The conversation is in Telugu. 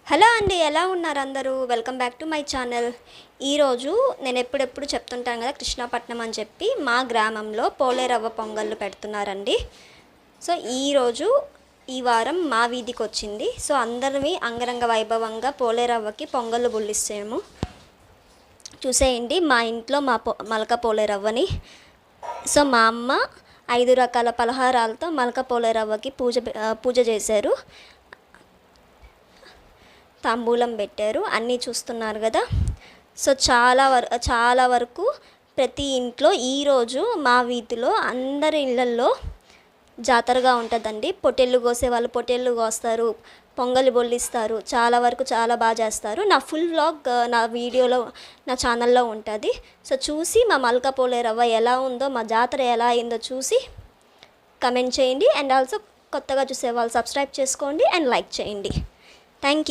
హలో అండి, ఎలా ఉన్నారు అందరూ? Welcome back to my channel. ఈరోజు నేను ఎప్పుడెప్పుడు చెప్తుంటాను కదా, కృష్ణపట్నం అని చెప్పి మా గ్రామంలో పోలేరవ్వ పొంగళ్ళు పెడుతున్నారండి. సో ఈరోజు ఈ వారం మా వీధికి వచ్చింది. సో అందరివి అంగరంగ వైభవంగా పోలేరవ్వకి పొంగళ్ళు బుల్లిస్తాము. చూసేయండి, మా ఇంట్లో మలక పోలేరవ్వని. సో మా అమ్మ 5 రకాల పలహారాలతో మలక పోలేరవ్వకి పూజ చేశారు, తాంబూలం పెట్టారు, అన్నీ చూస్తున్నారు కదా. సో చాలా వరకు ప్రతి ఇంట్లో ఈరోజు మా వీధిలో అందరి ఇళ్ళల్లో జాతరగా ఉంటుందండి. పొట్టెళ్ళు కోసే వాళ్ళు పొట్టెళ్ళు కోస్తారు, పొంగలి బొల్లిస్తారు, చాలా వరకు చాలా బాగా చేస్తారు. నా ఫుల్ వ్లాగ్ నా వీడియోలో నా ఛానల్లో ఉంటుంది. సో చూసి మా మల్కా పోలేరవ్వ ఎలా ఉందో, మా జాతర ఎలా అయిందో చూసి కమెంట్ చేయండి. అండ్ ఆల్సో కొత్తగా చూసే వాళ్ళు సబ్స్క్రైబ్ చేసుకోండి అండ్ లైక్ చేయండి. Thank you.